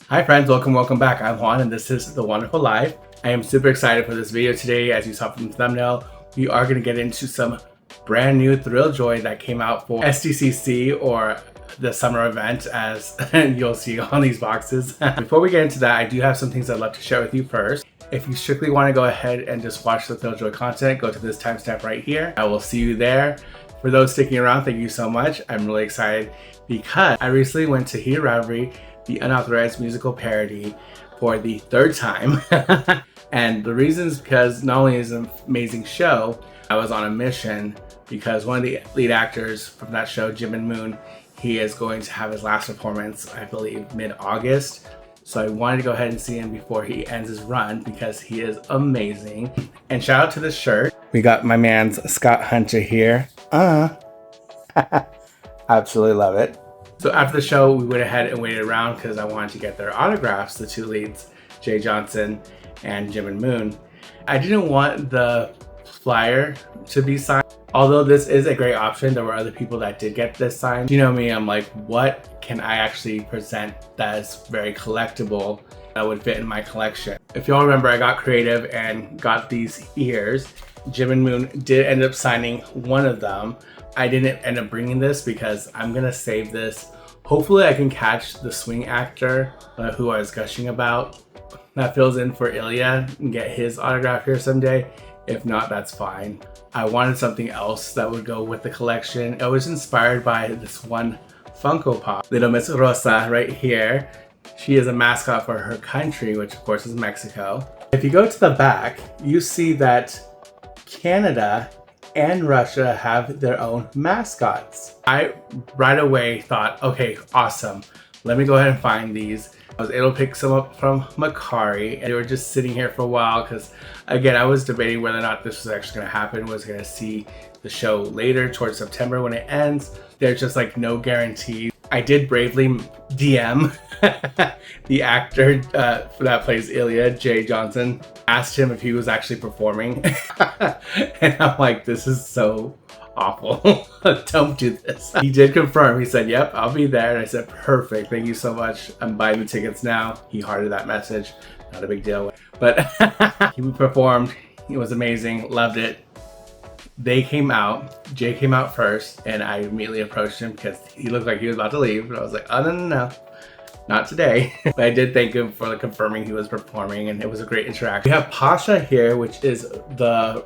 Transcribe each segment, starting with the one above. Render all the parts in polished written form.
Hi friends, welcome back. I'm Juan and this is The Wonderful Life. I am super excited for this video today. As you saw from the thumbnail, we are going to get into some brand new Thrilljoy that came out for SDCC, or the summer event, as you'll see on these boxes. Before we get into that, I do have some things I'd love to share with you first. If you strictly want to go ahead and just watch the Thrilljoy content, go to this timestamp right here. I will see you there. For those sticking around, thank you so much. I'm really excited because I recently went to Heated Rivalry, the unauthorized musical parody, for the third time. And the reason is because not only is it an amazing show, I was on a mission because one of the lead actors from that show, Jimin Moon, he is going to have his last performance, I believe, mid-August. So I wanted to go ahead and see him before he ends his run because he is amazing. And shout out to this shirt. We got my man's Scott Hunter here. Absolutely love it. So after the show, we went ahead and waited around because I wanted to get their autographs, the two leads, Jay Johnson and Jimin Moon. I didn't want the flyer to be signed. Although this is a great option, there were other people that did get this signed. You know me, I'm like, what can I actually present that is very collectible that would fit in my collection? If y'all remember, I got creative and got these ears. Jimin Moon did end up signing one of them. I didn't end up bringing this because I'm gonna save this. Hopefully I can catch the swing actor who I was gushing about that fills in for Ilya and get his autograph here someday. If not, that's fine. I wanted something else that would go with the collection. I was inspired by this one Funko Pop, Little Miss Rosa right here. She is a mascot for her country, which of course is Mexico. If you go to the back, you see that Canada and Russia have their own mascots. I right away thought, okay, awesome. Let me go ahead and find these. I was able to pick some up from Macari, and they were just sitting here for a while because, again, I was debating whether or not this was actually going to happen. Was going to see the show later towards September when it ends. There's just like no guarantee. I did bravely DM the actor that plays Ilya, Jay Johnson. Asked him if he was actually performing. And I'm like, this is so awful. Don't do this. He did confirm. He said, yep, I'll be there. And I said, perfect. Thank you so much. I'm buying the tickets now. He hearted that message. Not a big deal. But he performed. It was amazing. Loved it. They came out. Jay came out first. And I immediately approached him because he looked like he was about to leave. But I was like, oh, no. Not today. But I did thank him for confirming he was performing, and it was a great interaction. We have Pasha here, which is the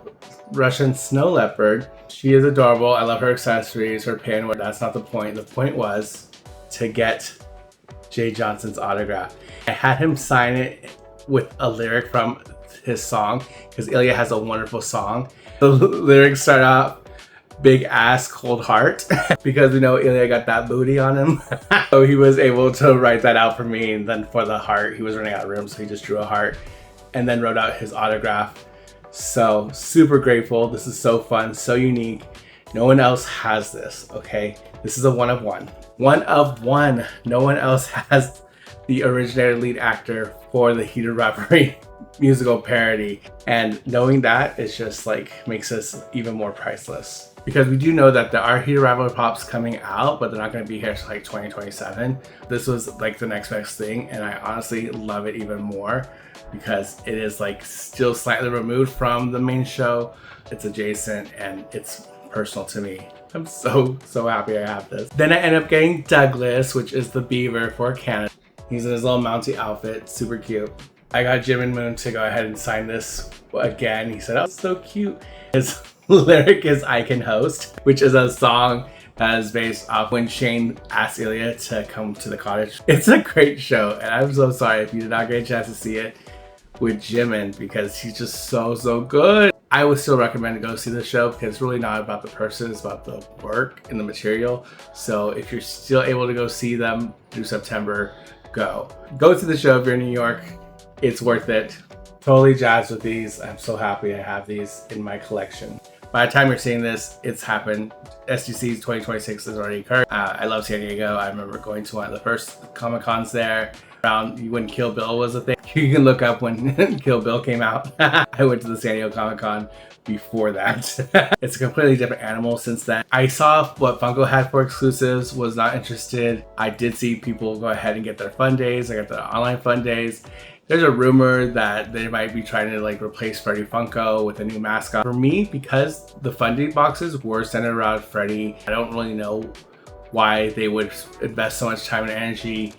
Russian snow leopard. She is adorable. I love her accessories, her pin. That's not the point. The point was to get Jay Johnson's autograph. I had him sign it with a lyric from his song because Ilya has a wonderful song. The lyrics start out, big ass, cold heart, because we know Ilya got that booty on him. So he was able to write that out for me, and then for the heart, he was running out of room, so he just drew a heart and then wrote out his autograph. So super grateful. This is so fun, so unique. No one else has this, okay? This is a one of one. One of one. No one else has the originator lead actor for the Heated Rivalry musical parody. And knowing that is just like makes this even more priceless. Because we do know that there are Heated Rivalry Pops coming out, but they're not going to be here until like 2027. This was like the next best thing, and I honestly love it even more because it is like still slightly removed from the main show. It's adjacent and it's personal to me. I'm so happy I have this. Then I end up getting Douglas, which is the beaver for Canada. He's in his little Mountie outfit, super cute. I got Jimin Moon to go ahead and sign this again. He said, oh, it's so cute. His lyric is I Can Host, which is a song that is based off when Shane asked Ilya to come to the cottage. It's a great show, and I'm so sorry if you did not get a chance to see it with Jimin because he's just so good. I would still recommend to go see the show because it's really not about the person, it's about the work and the material. So if you're still able to go see them through September, go to the show if you're in New York. It's worth it. Totally jazzed with these. I'm so happy I have these in my collection. By the time you're seeing this, it's happened. SDC's 2026 has already occurred. I love San Diego. I remember going to one of the first Comic-Cons there around when Kill Bill was a thing. You can look up when Kill Bill came out. I went to the San Diego Comic-Con before that. It's a completely different animal since then. I saw what Funko had for exclusives, was not interested. I did see people go ahead and get their fun days. I got the online fun days. There's a rumor that they might be trying to like replace Freddy Funko with a new mascot. For me, because the fun day boxes were centered around Freddy, I don't really know why they would invest so much time and energy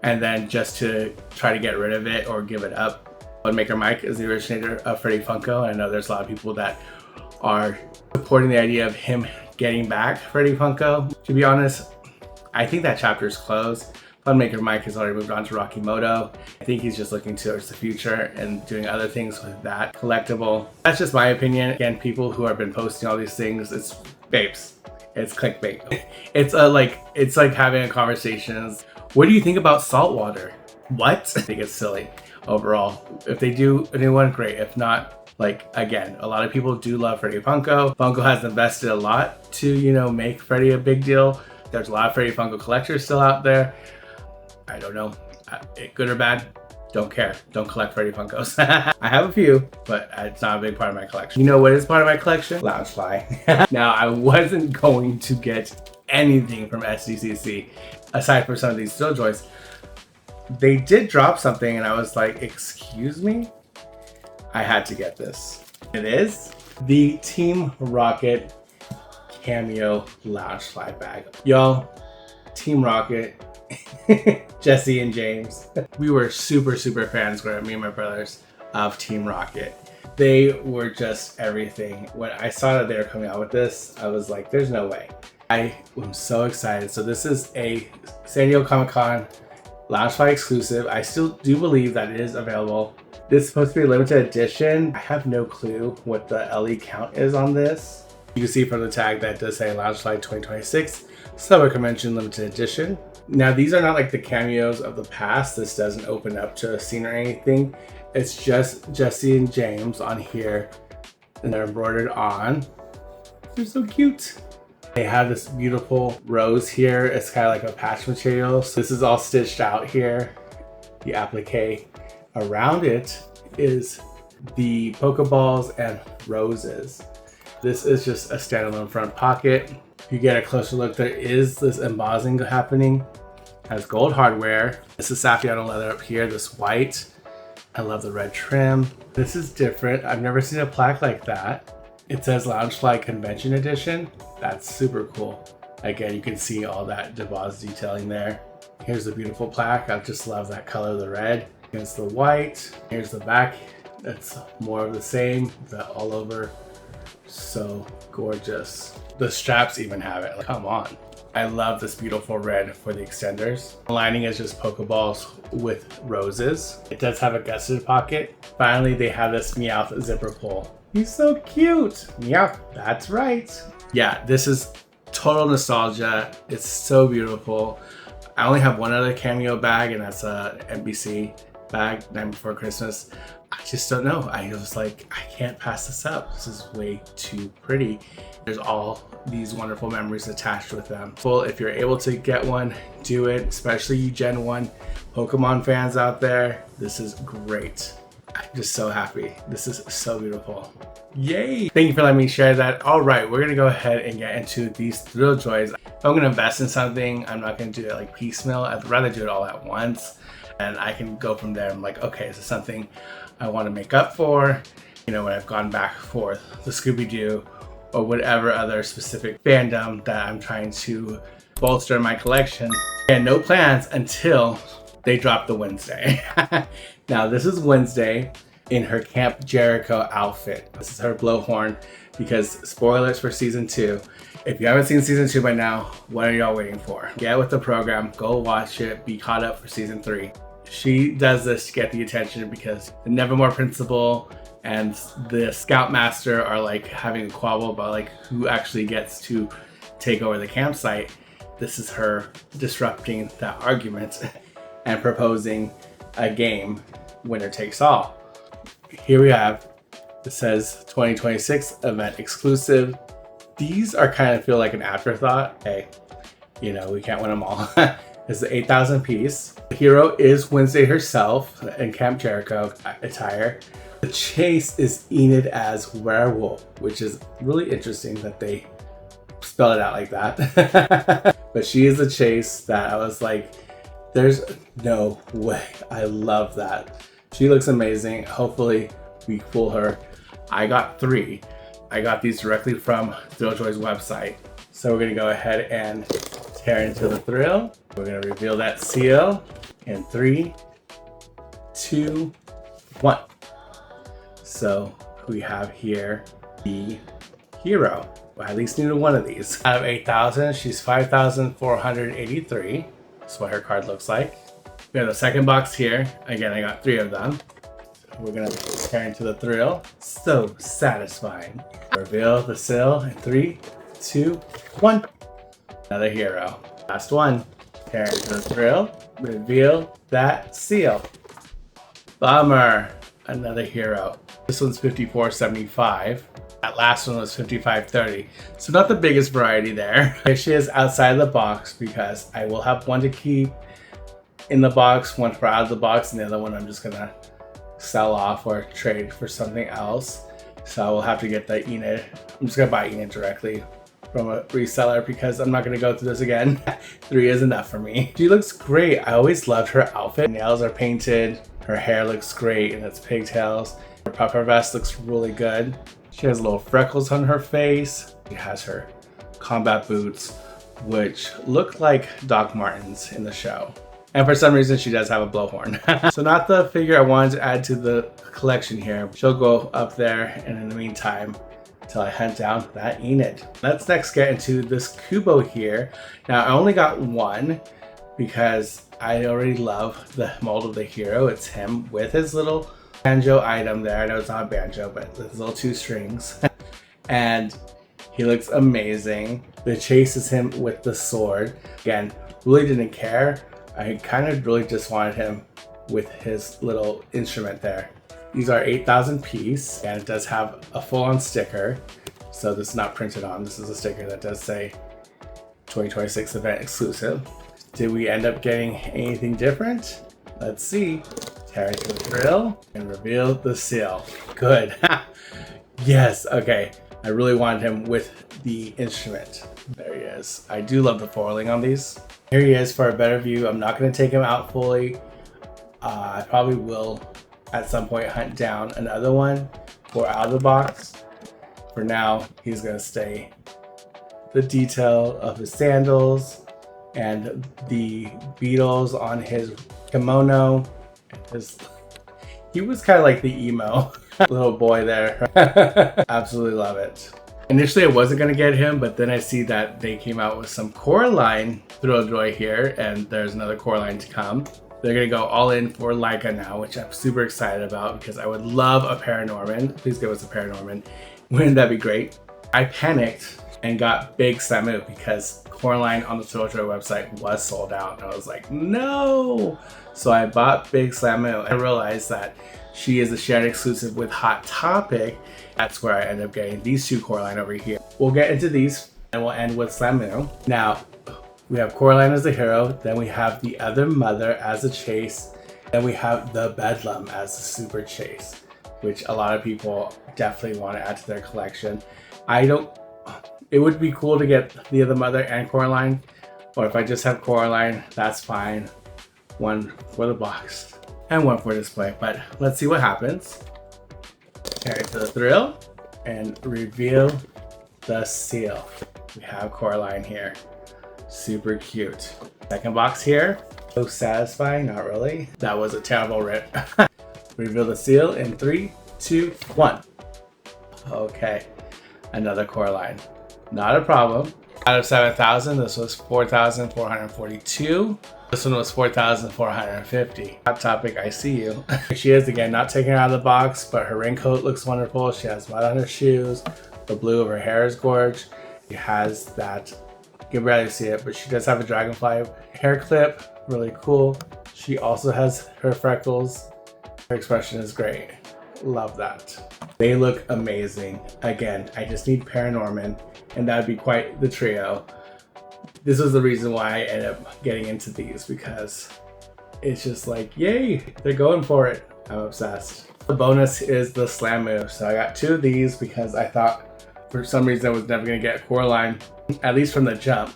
and then just to try to get rid of it or give it up. Maker Mike is the originator of Freddy Funko. I know there's a lot of people that are supporting the idea of him getting back Freddy Funko. To be honest, I think that chapter is closed. Funmaker Mike has already moved on to Rocky Moto. I think he's just looking towards the future and doing other things with that collectible. That's just my opinion. Again, people who have been posting all these things, it's babes. It's clickbait. It's like having a conversation. What do you think about saltwater? What? I think it's silly overall. If they do a new one, great. If not, like, again, a lot of people do love Freddy Funko. Funko has invested a lot to, you know, make Freddy a big deal. There's a lot of Freddy Funko collectors still out there. I don't know, good or bad, don't care. Don't collect Freddy Funkos. I have a few, but it's not a big part of my collection. You know what is part of my collection? Loungefly. Now, I wasn't going to get anything from SDCC aside from some of these Thrilljoys. They did drop something and I was like, excuse me? I had to get this. It is the Team Rocket Cameo Loungefly bag. Y'all, Team Rocket, Jesse and James. We were super fans, growing up, me and my brothers, of Team Rocket. They were just everything. When I saw that they were coming out with this, I was like, there's no way. I am so excited. So this is a San Diego Comic-Con Loungefly exclusive. I still do believe that it is available. This is supposed to be a limited edition. I have no clue what the LE count is on this. You can see from the tag that does say Loungefly 2026 Summer Convention Limited Edition. Now, these are not like the cameos of the past. This doesn't open up to a scene or anything. It's just Jesse and James on here, and they're embroidered on. They're so cute. They have this beautiful rose here. It's kind of like a patch material. So this is all stitched out here. The applique around it is the Pokeballs and roses. This is just a standalone front pocket. If you get a closer look, there is this embossing happening. It has gold hardware. This is Saffiano leather up here, this white. I love the red trim. This is different. I've never seen a plaque like that. It says Loungefly Convention Edition. That's super cool. Again, you can see all that DeBoz detailing there. Here's the beautiful plaque. I just love that color, the red against the white. Here's the back. It's more of the same, the all over. So gorgeous. The straps even have it. Like, come on. I love this beautiful red for the extenders. The lining is just Pokeballs with roses. It does have a gusseted pocket. Finally, they have this Meowth zipper pull. He's so cute. Meowth, that's right. Yeah, this is total nostalgia. It's so beautiful. I only have one other cameo bag, and that's a NBC bag, Night Before Christmas. I just don't know. I was like, I can't pass this up. This is way too pretty. There's all these wonderful memories attached with them. Well, if you're able to get one, do it, especially you Gen 1 Pokemon fans out there. This is great. I'm just so happy. This is so beautiful. Yay! Thank you for letting me share that. All right, we're gonna go ahead and get into these Thrilljoys. If I'm gonna invest in something, I'm not gonna do it like piecemeal. I'd rather do it all at once, and I can go from there. I'm like, okay, is this something I want to make up for? You know, when I've gone back and forth, the Scooby-Doo or whatever other specific fandom that I'm trying to bolster my collection. And no plans until they drop the Wednesday. Now, this is Wednesday in her Camp Jericho outfit. This is her blowhorn because spoilers for season 2. If you haven't seen season 2 by now, what are y'all waiting for? Get with the program, go watch it, be caught up for season 3. She does this to get the attention because the Nevermore principal and the Scoutmaster are like having a quabble about like who actually gets to take over the campsite. This is her disrupting that argument and proposing a game, winner takes all. Here we have, it says 2026 event exclusive. These are kind of feel like an afterthought. Hey, you know, we can't win them all. It's the 8,000 piece. The hero is Wednesday herself in Camp Jericho attire. The chase is Enid as werewolf, which is really interesting that they spell it out like that. But she is the chase that I was like, there's no way. I love that. She looks amazing. Hopefully we fool her. I got 3. I got these directly from Thrilljoy's website. So we're gonna go ahead and tear into the thrill. We're gonna reveal that seal in 3, 2, 1. So we have here the hero. Well, at least needed one of these. Out of 8,000, she's 5,483. That's what her card looks like. We have the second box here. Again, I got 3 of them. We're gonna tear into the thrill. So satisfying. Reveal the seal in 3, 2, 1. Another hero. Last one. Tear into the thrill. Reveal that seal. Bummer. Another hero. This one's 54.75. That last one was 55.30. So not the biggest variety there. Here she is outside the box because I will have one to keep in the box, one for out of the box, and the other one I'm just gonna sell off or trade for something else. So I will have to get the Enid. I'm just gonna buy Enid directly from a reseller because I'm not gonna go through this again. 3 is enough for me. She looks great. I always loved her outfit. Her nails are painted. Her hair looks great and it's pigtails. Her puffer vest looks really good. She has little freckles on her face. She has her combat boots, which look like Doc Martens in the show. And for some reason, she does have a blowhorn. So not the figure I wanted to add to the collection here. She'll go up there, and in the meantime, until I hunt down that Enid. Let's next get into this Kubo here. Now, I only got 1 because I already love the mold of the hero. It's him with his little banjo item there. I know it's not a banjo, but his little 2 strings. And he looks amazing. The chase is him with the sword. Again, really didn't care. I kind of really just wanted him with his little instrument there. These are 8,000 piece, and it does have a full-on sticker. So this is not printed on. This is a sticker that does say 2026 event exclusive. Did we end up getting anything different? Let's see. Tear into the thrill and reveal the seal. Good. Yes, okay. I really wanted him with the instrument. There he is. I do love the foiling on these. Here he is for a better view. I'm not going to take him out fully. I probably will at some point hunt down another one for out of the box. For now, he's going to stay. The detail of his sandals and the beetles on his kimono. He was kind of like the emo little boy there. Absolutely love it. Initially, I wasn't going to get him, but then I see that they came out with some Coraline Thrilljoy here, and there's another Coraline to come. They're going to go all in for Leica now, which I'm super excited about because I would love a Paranorman. Please give us a Paranorman. Wouldn't that be great? I panicked and got Big Samu because Coraline on the Thrilljoy website was sold out. And I was like, no! So I bought Big Samu. I realized that she is a shared exclusive with Hot Topic. That's where I end up getting these 2 Coraline over here. We'll get into these and we'll end with Samu. Now, we have Coraline as the hero, then we have the other mother as a chase, then we have the Bedlam as a super chase, which a lot of people definitely want to add to their collection. It would be cool to get the other mother and Coraline, or if I just have Coraline, that's fine. 1 for the box and 1 for display, but let's see what happens. Tear into the thrill and reveal the seal. We have Coraline here. Super cute. Second box here. So satisfying, not really. That was a terrible rip. Reveal the seal in 3, 2, 1. Okay, another Coraline. Not a problem. Out of 7,000, this was 4,442. This one was 4,450. Hot Topic, I see you. Here she is again, not taking her out of the box, but her raincoat looks wonderful. She has mud on her shoes. The blue of her hair is gorgeous. She has that, you can barely see it, but she does have a dragonfly hair clip. Really cool. She also has her freckles. Her expression is great. Love that. They look amazing. Again, I just need Paranorman, and that would be quite the trio. This was the reason why I ended up getting into these, because it's just like, yay, they're going for it. I'm obsessed. The bonus is the slam move. So I got 2 of these because I thought for some reason I was never gonna get Coraline, at least from the jump.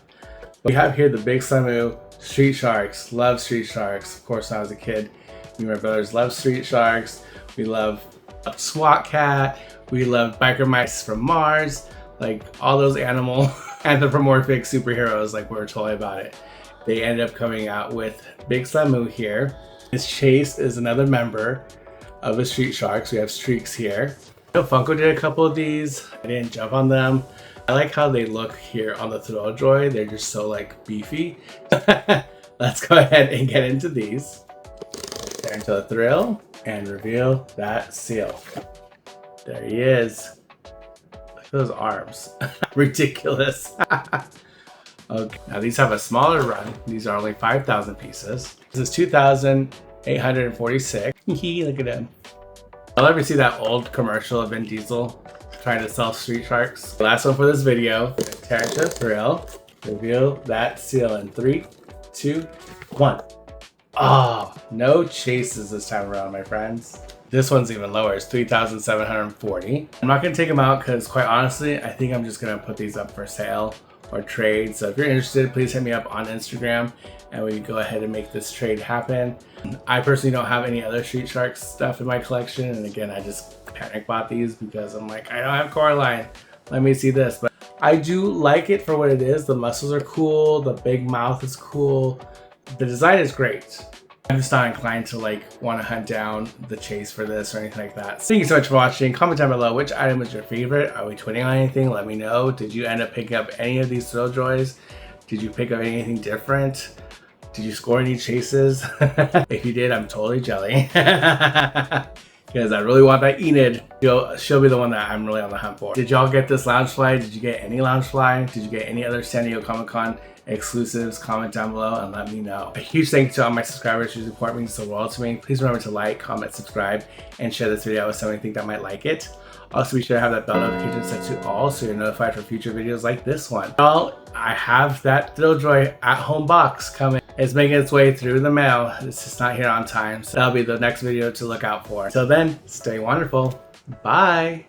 We have here the big slam move, Street Sharks. Love Street Sharks. Of course, when I was a kid, me and my brothers love Street Sharks. We love SWAT Cat. We love Biker Mice from Mars. Like all those animal anthropomorphic superheroes, like we're totally about it. They ended up coming out with Big Slamu here. This Chase is another member of the Street Sharks. We have Streaks here. Funko did a couple of these. I didn't jump on them. I like how they look here on the Thrilljoy. They're just so like beefy. Let's go ahead and get into these. Turn to the thrill and reveal that seal. There he is. Look at those arms. Ridiculous. Okay, now these have a smaller run. These are only 5,000 pieces. This is 2,846. Look at him. I'll ever see that old commercial of Vin Diesel trying to sell Street Sharks. Last one for this video. Tear into the thrill. Reveal that seal in 3, 2, 1. Oh, no chases this time around, my friends. This one's even lower. It's 3,740. I'm not gonna take them out because, quite honestly, I think I'm just gonna put these up for sale or trade. So if you're interested, please hit me up on Instagram and we can go ahead and make this trade happen. I personally don't have any other Street Sharks stuff in my collection, and again, I just panic bought these because I'm like, I don't have Coraline. Let me see this. But I do like it for what it is. The muscles are cool. The big mouth is cool. The design is great. I'm just not inclined to like want to hunt down the chase for this or anything like that. Thank you so much for watching. Comment down below which item was your favorite. Are we twinning on anything? Let me know. Did you end up picking up any of these Thrilljoys? Did you pick up anything different? Did you score any chases? If you did, I'm totally jelly. Because I really want that Enid. She'll be the one that I'm really on the hunt for. Did y'all get this Loungefly? Did you get any Loungefly? Did you get any other San Diego Comic-Con exclusives? Comment down below and let me know. A huge thank you to all my subscribers who support me so well to me. Please remember to like, comment, subscribe, and share this video with someone you think that might like it. Also, be sure to have that bell notification set to all so you're notified for future videos like this one. Well, I have that Thrilljoy at home box coming. It's making its way through the mail. It's just not here on time, so that'll be the next video to look out for. Till then, stay wonderful. Bye.